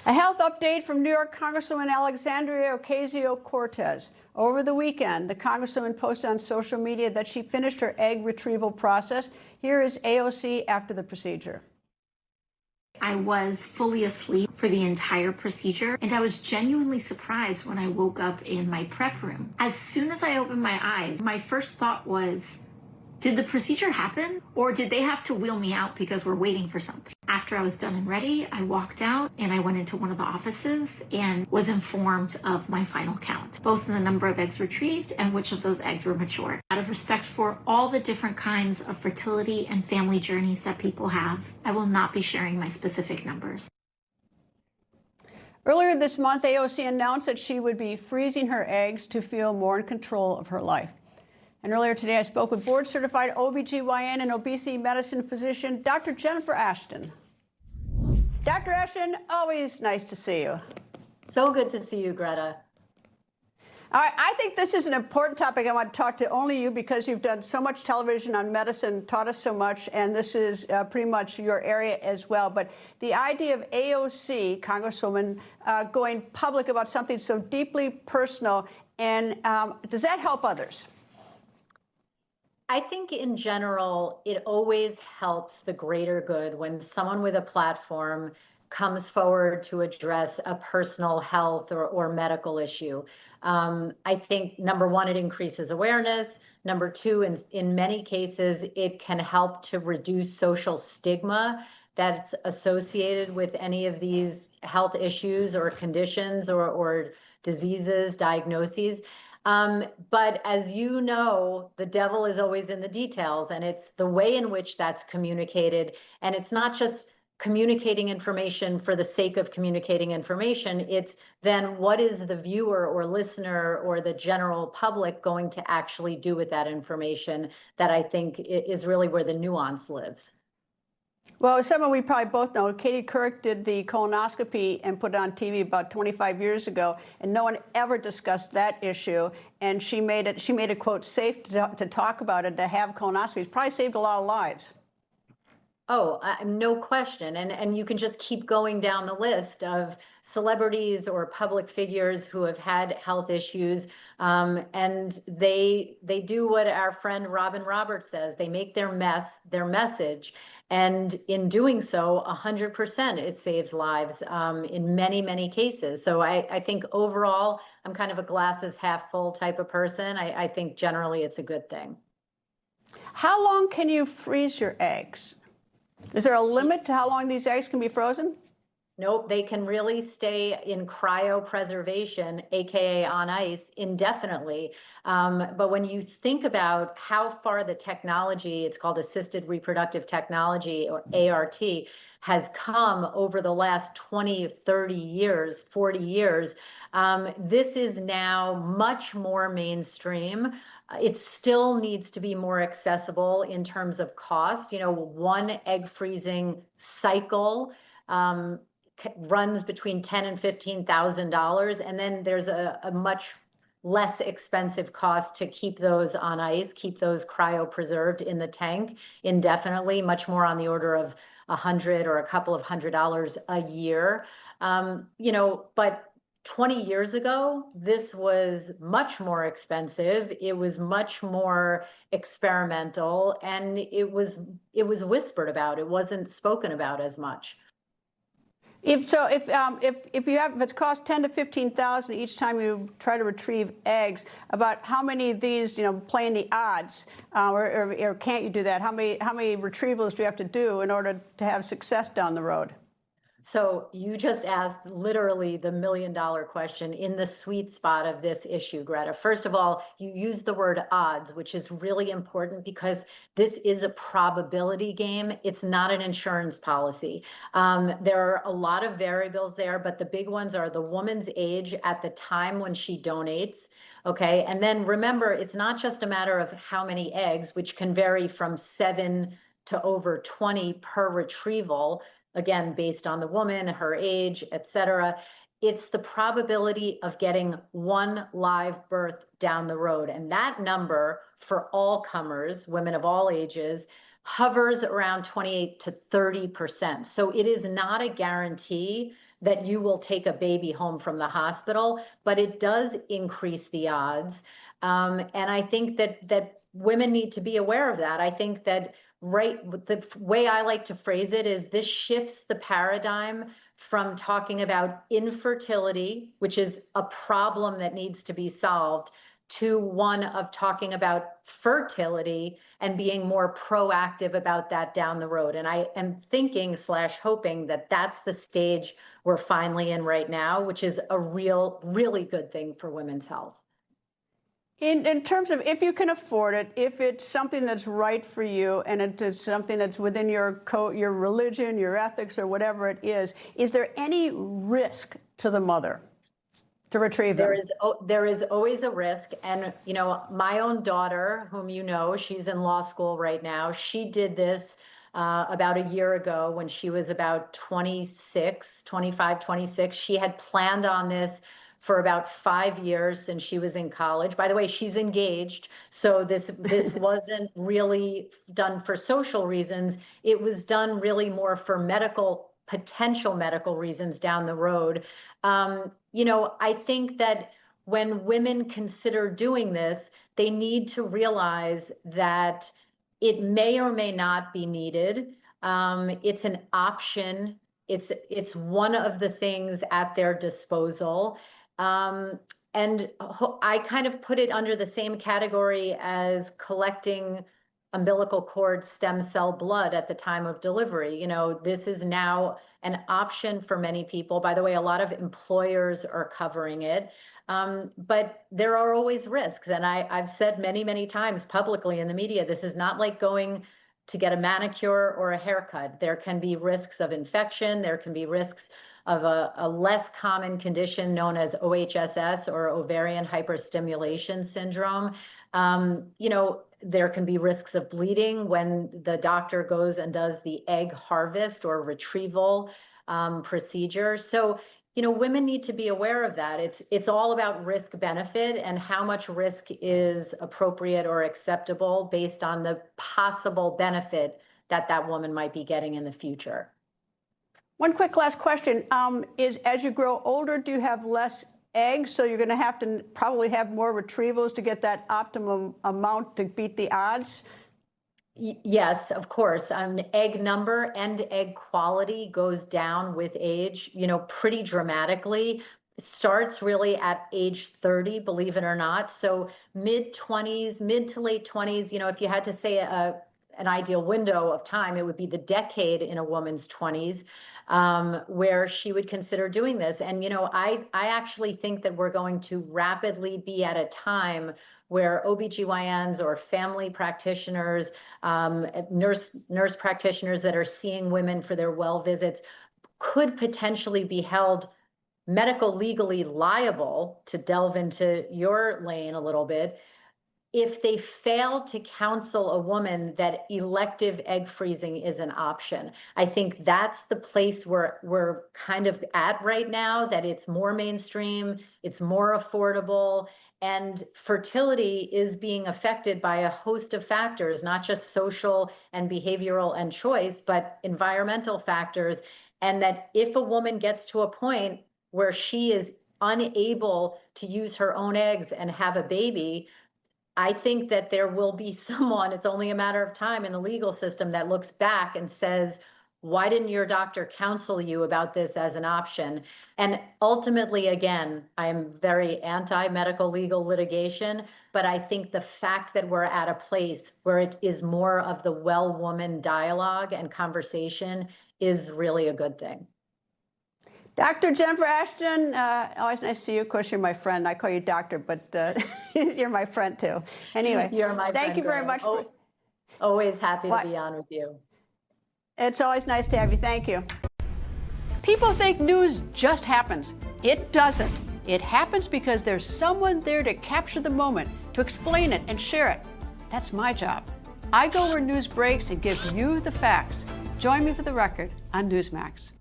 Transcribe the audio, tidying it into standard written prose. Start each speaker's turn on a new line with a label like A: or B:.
A: A health update from New York Congresswoman Alexandria Ocasio-Cortez. Over the weekend, the Congresswoman posted on social media that she finished her egg retrieval process. Here is AOC after the procedure.
B: I was fully asleep for the entire procedure, and I was genuinely surprised when I woke up in my prep room. As soon as I opened my eyes, my first thought was, did the procedure happen? Or did they have to wheel me out because we're waiting for something? After I was done and ready, I walked out and I went into one of the offices and was informed of my final count, both in the number of eggs retrieved and which of those eggs were mature. Out of respect for all the different kinds of fertility and family journeys that people have, I will not be sharing my specific numbers.
A: Earlier this month, AOC announced that she would be freezing her eggs to feel more in control of her life. And earlier today, I spoke with board-certified OBGYN and obesity medicine physician, Dr. Jennifer Ashton. Dr. Ashton, always nice to see you.
C: So good to see you, Greta.
A: All right, I think this is an important topic. I want to talk to only you because you've done so much television on medicine, taught us so much, and this is pretty much your area as well. But the idea of AOC, Congresswoman, going public about something so deeply personal, and does that help others?
C: I think in general, it always helps the greater good when someone with a platform comes forward to address a personal health or medical issue. I think, number one, it increases awareness. Number two, in many cases, it can help to reduce social stigma that's associated with any of these health issues or conditions or diseases, diagnoses. But as you know, the devil is always in the details, and it's the way in which that's communicated. And it's not just communicating information for the sake of communicating information. It's then what is the viewer or listener or the general public going to actually do with that information that I think is really where the nuance lives.
A: Well, someone we probably both know, Katie Couric did the colonoscopy and put it on TV about 25 years ago, and no one ever discussed that issue. And she made it, quote, safe to talk about it, to have colonoscopies. Probably saved a lot of lives.
C: Oh, no question. And you can just keep going down the list of celebrities or public figures who have had health issues. And they do what our friend Robin Roberts says. They make their message. And in doing so, 100%, it saves lives in many, many cases. So I think overall, I'm kind of a glasses half full type of person. I think generally it's a good thing.
A: How long can you freeze your eggs? Is there a limit to how long these eggs can be frozen?
C: Nope, they can really stay in cryopreservation, AKA on ice, indefinitely. But when you think about how far the technology, it's called assisted reproductive technology, or ART, has come over the last 20, 30 years, 40 years, this is now much more mainstream. It still needs to be more accessible in terms of cost. You know, one egg freezing cycle runs between $10,000 and $15,000, and then there's a much less expensive cost to keep those on ice, keep those cryopreserved in the tank indefinitely, much more on the order of $100 or a couple of $100 a year. You know, but 20 years ago, this was much more expensive. It was much more experimental, and it was whispered about. It wasn't spoken about as much.
A: If it costs 10 to 15,000 each time you try to retrieve eggs, about how many of these, playing the odds, or can't you do that? How many retrievals do you have to do in order to have success down the road?
C: So you just asked literally the million-dollar question in the sweet spot of this issue, Greta. First of all, you use the word odds, which is really important because this is a probability game. It's not an insurance policy. There are a lot of variables there, but the big ones are the woman's age at the time when she donates. Okay, and then remember, it's not just a matter of how many eggs, which can vary from 7 to over 20 per retrieval, again, based on the woman, her age, et cetera. It's the probability of getting one live birth down the road. And that number for all comers, women of all ages, hovers around 28 to 30%. So it is not a guarantee that you will take a baby home from the hospital, but it does increase the odds. And I think that women need to be aware of that. I think that the way I like to phrase it is this shifts the paradigm from talking about infertility, which is a problem that needs to be solved, to one of talking about fertility and being more proactive about that down the road. And I am thinking / hoping that that's the stage we're finally in right now, which is a really good thing for women's health.
A: In terms of if you can afford it, if it's something that's right for you and it's something that's within your religion, your ethics, or whatever it is there any risk to the mother to retrieve them?
C: There is always a risk. And, you know, my own daughter, whom you know, she's in law school right now. She did this about a year ago when she was about 25, 26. She had planned on this for about 5 years since she was in college. By the way, she's engaged. So this wasn't really done for social reasons. It was done really more for potential medical reasons down the road. You know, I think that when women consider doing this, they need to realize that it may or may not be needed. It's an option. It's one of the things at their disposal. And I kind of put it under the same category as collecting umbilical cord stem cell blood at the time of delivery. You know, this is now an option for many people. By the way, a lot of employers are covering it. But there are always risks. And I've said many, many times publicly in the media, this is not like going to get a manicure or a haircut. There can be risks of infection. There can be risks of a less common condition known as OHSS, or ovarian hyperstimulation syndrome. You know, there can be risks of bleeding when the doctor goes and does the egg harvest or retrieval procedure. So, you know, women need to be aware of that. It's all about risk benefit and how much risk is appropriate or acceptable based on the possible benefit that woman might be getting in the future.
A: One quick last question is, as you grow older, do you have less eggs? So you're going to have to probably have more retrievals to get that optimum amount to beat the odds?
C: Yes, of course. Egg number and egg quality goes down with age, you know, pretty dramatically. Starts really at age 30, believe it or not. So mid to late 20s, you know, if you had to say an ideal window of time, it would be the decade in a woman's 20s, where she would consider doing this. And, you know, I actually think that we're going to rapidly be at a time where OBGYNs or family practitioners, nurse practitioners that are seeing women for their well visits could potentially be held medical legally liable, to delve into your lane a little bit, if they fail to counsel a woman that elective egg freezing is an option. I think that's the place where we're kind of at right now, that it's more mainstream, it's more affordable, and fertility is being affected by a host of factors, not just social and behavioral and choice, but environmental factors. And that if a woman gets to a point where she is unable to use her own eggs and have a baby, I think that there will be someone, it's only a matter of time in the legal system, that looks back and says, why didn't your doctor counsel you about this as an option? And ultimately, again, I'm very anti-medical legal litigation, but I think the fact that we're at a place where it is more of the well-woman dialogue and conversation is really a good thing.
A: Dr. Jennifer Ashton, always nice to see you. Of course, you're my friend. I call you doctor, but you're my friend too. Anyway,
C: you're my
A: thank
C: friend,
A: you very much.
C: Always happy to be on with you.
A: It's always nice to have you. Thank you. People think news just happens. It doesn't. It happens because there's someone there to capture the moment, to explain it and share it. That's my job. I go where news breaks and give you the facts. Join me for The Record on Newsmax.